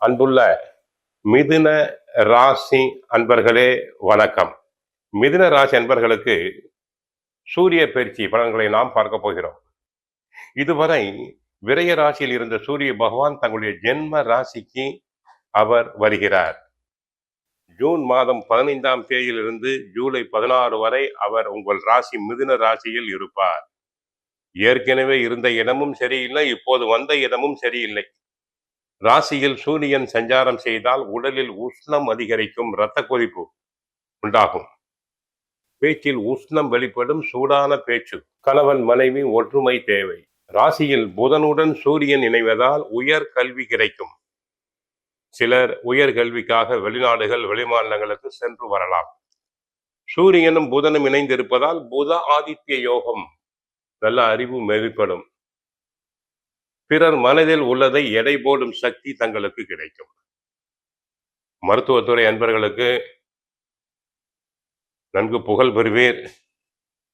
அன்புள்ள மிதுன ராசி அன்பர்களே, வணக்கம். மிதுன ராசி அன்பர்களுக்கு சூரிய பயிற்சி பலன்களை நாம் பார்க்க போகிறோம். இதுவரை விரய ராசியில் இருந்த சூரிய பகவான் தங்களுடைய ஜென்ம ராசிக்கு அவர் வருகிறார். ஜூன் மாதம் 15ஆம் தேதியிலிருந்து ஜூலை 16 வரை அவர் உங்கள் ராசி மிதுன ராசியில் இருப்பார். ஏற்கனவே இருந்த இடமும் சரியில்லை, இப்போது வந்த இடமும் சரியில்லை. ராசியில் சூரியன் சஞ்சாரம் செய்தால் உடலில் உஷ்ணம் அதிகரிக்கும், இரத்த கொதிப்பு உண்டாகும், பேச்சில் உஷ்ணம் வெளிப்படும், சூடான பேச்சு, கணவன் மனைவி ஒற்றுமை தேவை. ராசியில் புதனுடன் சூரியன் இணைவதால் உயர் கல்வி கிடைக்கும். சிலர் உயர் கல்விக்காக வெளிநாடுகள் வெளிமாநிலங்களுக்கு சென்று வரலாம். சூரியனும் புதனும் இணைந்திருப்பதால் புத ஆதித்ய யோகம், நல்ல அறிவு வெளிப்படும். பிறர் மனதில் உள்ளதை எடை போடும் சக்தி தங்களுக்கு கிடைக்கும். மருத்துவத்துறை அன்பர்களுக்கு நன்கு புகழ் பெறுவீர்.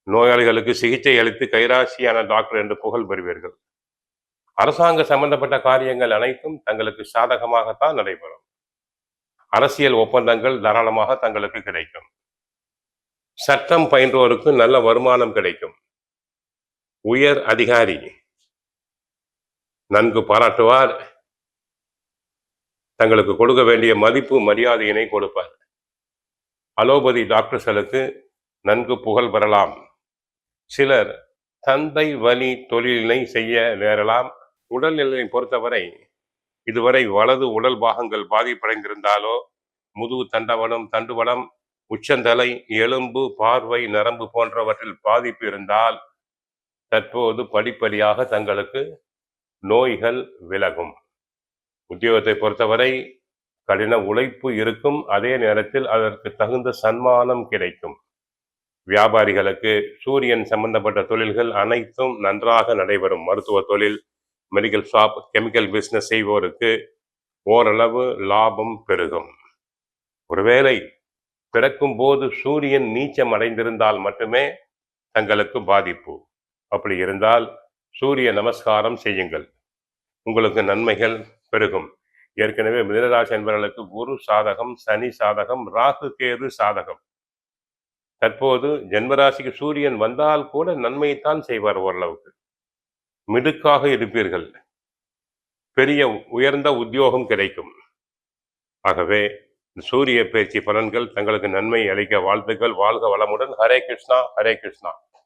நோயாளிகளுக்கு சிகிச்சை அளித்து கைராசியான டாக்டர் என்று புகழ் பெறுவீர்கள். அரசாங்க சம்பந்தப்பட்ட காரியங்கள் அனைத்தும் தங்களுக்கு சாதகமாகத்தான் நடைபெறும். அரசியல் ஒப்பந்தங்கள் தாராளமாக தங்களுக்கு கிடைக்கும். சட்டம் பயின்றோருக்கு நல்ல வருமானம் கிடைக்கும். உயர் அதிகாரி நன்கு பாராட்டுவார். தங்களுக்கு கொடுக்க வேண்டிய மதிப்பு மரியாதையினை கொடுப்பார். அலோபதி டாக்டர்களுக்கு நன்கு புகழ் பெறலாம். சிலர் தந்தை வழி தொழிலினை செய்ய நேரலாம். உடல்நிலையை பொறுத்தவரை இதுவரை வலது உடல் பாகங்கள் பாதிப்படைந்திருந்தாலோ, முதுகு தண்டவடம், தண்டுவடம், உச்சந்தலை, எலும்பு, பார்வை, நரம்பு போன்றவற்றில் பாதிப்பு இருந்தால் தற்போது படிப்படியாக தங்களுக்கு நோய்கள் விலகும். உத்தியோகத்தை பொறுத்தவரை கடின உழைப்பு இருக்கும், அதே நேரத்தில் அதற்கு தகுந்த சன்மானம் கிடைக்கும். வியாபாரிகளுக்கு சூரியன் சம்பந்தப்பட்ட தொழில்கள் அனைத்தும் நன்றாக நடைபெறும். மருத்துவ தொழில், மெடிக்கல் ஷாப், கெமிக்கல் பிசினஸ் செய்வோருக்கு ஓரளவு லாபம் பெருகும். ஒருவேளை பிறக்கும் போது சூரியன் நீச்சம் அடைந்திருந்தால் மட்டுமே தங்களுக்கு பாதிப்பு. அப்படி இருந்தால் சூரிய நமஸ்காரம் செய்யுங்கள், உங்களுக்கு நன்மைகள் பெருகும். ஏற்கனவே மிதுனராசி என்பவர்களுக்கு குரு சாதகம், சனி சாதகம், ராகு கேது சாதகம். தற்போது ஜென்மராசிக்கு சூரியன் வந்தால் கூட நன்மையைத்தான் செய்வார். ஓரளவுக்கு மிடுக்காக இருப்பீர்கள். பெரிய உயர்ந்த உத்தியோகம் கிடைக்கும். ஆகவே சூரிய பயிற்சி பலன்கள் தங்களுக்கு நன்மை அளிக்க வாழ்த்துக்கள். வாழ்க வளமுடன். ஹரே கிருஷ்ணா, ஹரே கிருஷ்ணா.